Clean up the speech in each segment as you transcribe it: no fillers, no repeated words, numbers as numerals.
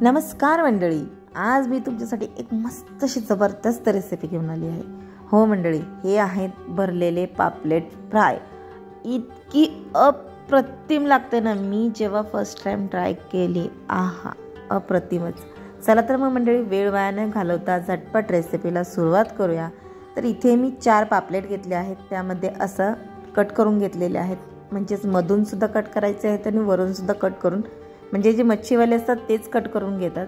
नमस्कार मंडळी, आज मी तुमच्यासाठी एक मस्त अशी जबरदस्त रेसिपी घेऊन आली आहे। हो मंडळी, हे आहेत भरलेले पापलेट फ्राय। इतकी अप्रतिम लागते ना, मी जेव्हा फर्स्ट टाइम ट्राय केली, आहा अप्रतिमच। चला तर मग मंडळी, वेळ वाया न घालवता झटपट रेसिपीला सुरुवात करूया। तर इथे मी 4 पापलेट घेतले आहेत, त्यामध्ये असं कट करून घेतलेले आहेत, म्हणजेच मधून सुद्धा कट करायचे आहेत आणि वरून सुद्धा कट करून, म्हणजे जे मच्छीवाले असतात तेच कट करून घेतात,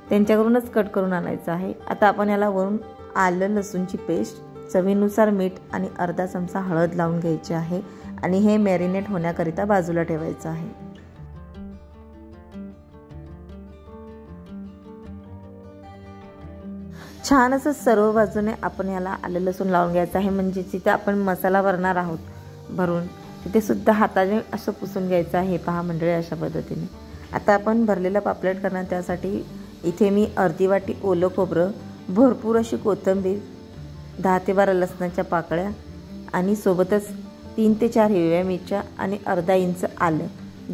त्यांच्याकडूनच कट करून आणायचं आहे। आता आपण याला वरून आलं लसूणची पेस्ट, चवीनुसार मीठ आणि अर्धा चमचा हळद लावून घ्यायची आहे आणि हे मॅरिनेट होण्याकरिता बाजूला ठेवायचं आहे। छान असं सर्व बाजूने आपण याला आलं लसूण लावून घ्यायचं आहे, म्हणजे जिथे आपण मसाला भरणार आहोत भरून तिथे सुद्धा हाताने असं पुसून घ्यायचं आहे। पहा मंडळी, अशा पद्धतीने। आता आपण भरलेला पापलेट करणार, त्यासाठी इथे मी अर्धी वाटी ओलं खोबरं, भरपूर अशी कोथिंबीर, 10 ते 12 लसणाच्या पाकळ्या आणि सोबतच 3 ते 4 हिरव्या मिरच्या आणि अर्धा इंच आलं।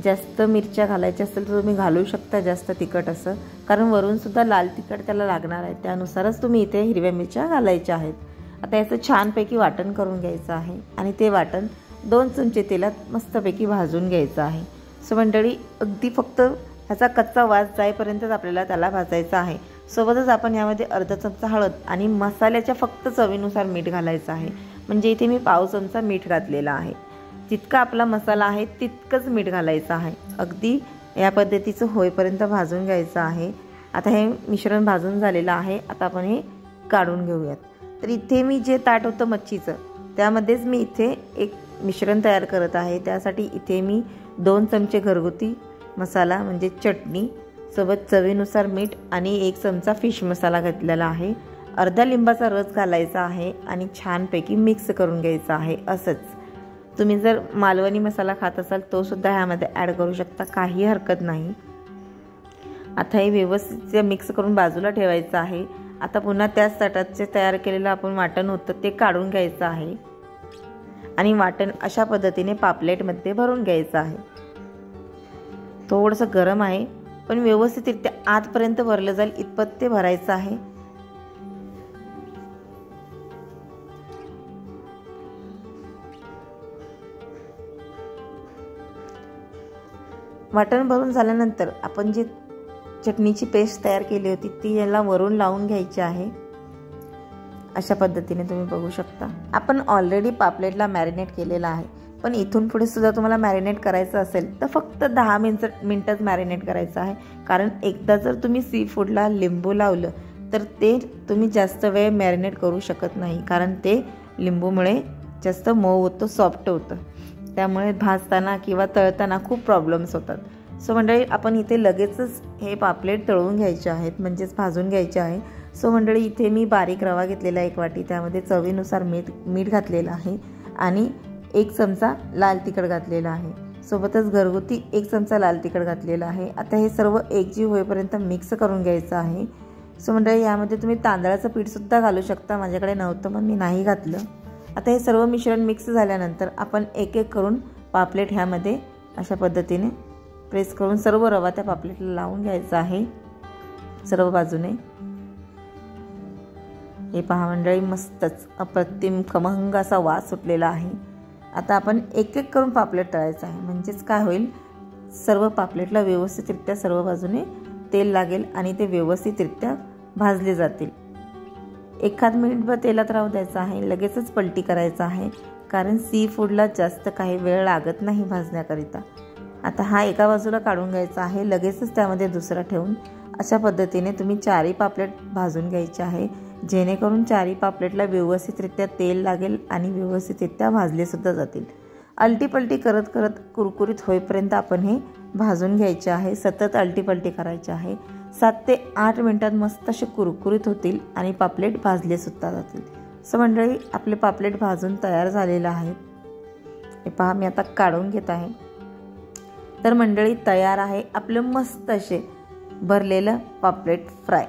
जास्त मिरच्या घालायच्या असेल तर तुम्ही घालू शकता, जास्त तिखट असं, कारण वरून सुद्धा लाल तिखट त्याला लागणार आहे, त्यानुसारच तुम्ही इथे हिरव्या मिरच्या घालायच्या आहेत। आता याचं छानपैकी वाटण करून घ्यायचं आहे आणि ते वाटण 2 चमचे तेलात मस्तपैकी भाजून घ्यायचं आहे। सो मंडळी, अगदी फक्त ह्याचा कच्चा वास जाईपर्यंतच आपल्याला त्याला भाजायचा आहे। सोबतच आपण यामध्ये अर्धा चमचा हळद आणि मसाल्याच्या फक्त चवीनुसार मीठ घालायचं आहे, म्हणजे इथे मी पाव चमचा मीठ घातलेला आहे। जितका आपला मसाला आहे तितकंच मीठ घालायचं आहे। अगदी या पद्धतीचं होईपर्यंत भाजून घ्यायचं आहे। आता हे मिश्रण भाजून झालेलं आहे, आता आपण हे काढून घेऊयात। तर इथे मी जे ताट होतं मच्छीचं, त्यामध्येच मी इथे एक मिश्रण तयार करत आहे। त्यासाठी इथे मी 2 चमचे घरगुती मसाला म्हणजे चटणी, सोबत चवीनुसार मीठ आणि 1 चमचा फिश मसाला घातलेला आहे। अर्धा लिंबाचा रस घालायचा आहे आणि छानपैकी मिक्स करून घ्यायचा आहे। असंच तुम्ही जर मालवणी मसाला खात असाल तो सुद्धा ह्यामध्ये ॲड करू शकता, काही हरकत नाही। आता हे व्यवस्थित मिक्स करून बाजूला ठेवायचं आहे। आता पुन्हा त्याच ताटात जे तयार केलेलं आपण वाटण होतं ते काढून घ्यायचं आहे आणि वाटण अशा पद्धतीने पापलेटमध्ये भरून घ्यायचं आहे। थोडंसं गरम आहे, पण व्यवस्थितरित्या आतपर्यंत भरलं जाईल इतपत ते भरायचं आहे। वाटण भरून झाल्यानंतर आपण जी चटणीची पेस्ट तयार केली होती ती याला वरून लावून घ्यायची आहे। अशा पद्धतीने तुम्ही बघू शकता। आपण ऑलरेडी पापलेटला मॅरिनेट केलेला आहे, पण इथून पुढे सुद्धा तुम्हाला मॅरिनेट करायचं असेल तर फक्त 10 मिनिटच मॅरिनेट करायचं आहे, कारण एकदा जर तुम्ही सी फूडला लिंबू लावलं तर ते तुम्ही जास्त वेळ मॅरिनेट करू शकत नाही, कारण ते लिंबूमुळे जास्त मऊ होतं, सॉफ्ट होतं, त्यामुळे भाजताना किंवा तळताना खूप प्रॉब्लेम्स होतात। सो मंडळी, आपण इथे लगेचच हे पापलेट तळून घ्यायचे आहेत, म्हणजेच भाजून घ्यायचे आहे। सो मंडळी, इथे मी बारीक रवा घेतलेला 1 वाटी, त्यामध्ये चवीनुसार मीठ घातलेलं आहे आणि 1 चमचा लाल तिखट घातलेला आहे, सोबतच घरगुती 1 चमचा लाल तिखट घातलेला आहे। आता हे सर्व एकजीव होईपर्यंत मिक्स करून घ्यायचं आहे। सो मंडळी, यामध्ये तुम्ही तांदळाचं पीठसुद्धा घालू शकता, माझ्याकडे नव्हतं पण मी नाही घातलं। आता हे सर्व मिश्रण मिक्स झाल्यानंतर आपण एक एक करून पापलेट ह्यामध्ये अशा पद्धतीने प्रेस करून सर्व रवा त्या पापलेटला लावून घ्यायचा आहे सर्व बाजूने। हे पहा मंडळी, मस्तच अप्रतिम खमंग असा वास सुटलेला आहे। आता आपण एक एक करून पापलेट तळायचं आहे, म्हणजेच काय होईल, सर्व पापलेटला व्यवस्थितरित्या सर्व बाजूने तेल लागेल आणि ते व्यवस्थितरित्या भाजले जातील। 1 मिनिटभर तेलात राहू द्यायचं आहे, लगेचच पलटी करायचं आहे, कारण सी फूडला जास्त काही वेळ लागत नाही भाजण्याकरिता। आता हा एका बाजूला काढून घ्यायचा आहे, लगेचच त्यामध्ये दुसरा ठेवून अशा पद्धतीने तुम्ही 4ही पापलेट भाजून घ्यायचे आहे, जेणेकरून 4ही पापलेटला व्यवस्थितरित्या तेल लागेल आणि व्यवस्थितरित्या भाजले सुद्धा जातील। अलटीपलटी करत करत कुरकुरीत होईपर्यंत आपण हे भाजून घ्यायचे आहे, सतत अलटीपलटी करायची आहे। 7 ते 8 मिनिटात मस्त असे कुरकुरीत होतील आणि पापलेट भाजले सुद्धा जातील। सो मंडळी, आपले पापलेट भाजून तयार झालेले आहेत। हे पहा, मी आता काढून घेत आहे। तर मंडळी, तयार आहे आपलं मस्त असे भरलेलं पापलेट फ्राय।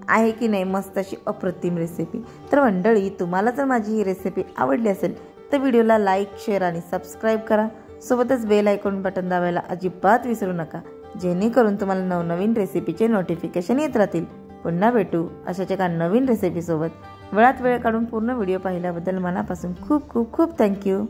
आहे की नाही मस्त अशी अप्रतिम रेसिपी। तर मंडळी, तुम्हाला जर माझी ही रेसिपी आवडली असेल तर व्हिडिओला लाईक, शेअर आणि सबस्क्राईब करा, सोबतच बेल आयकॉन बटन दाबायला अजिबात विसरू नका, जेणेकरून तुम्हाला नवनवीन रेसिपीचे नोटिफिकेशन येत राहतील। पुन्हा भेटू अशाच एका नवीन रेसिपीसोबत। वेळात वेळ काढून पूर्ण व्हिडिओ पाहिल्याबद्दल मनापासून खूप खूप खूप थँक्यू।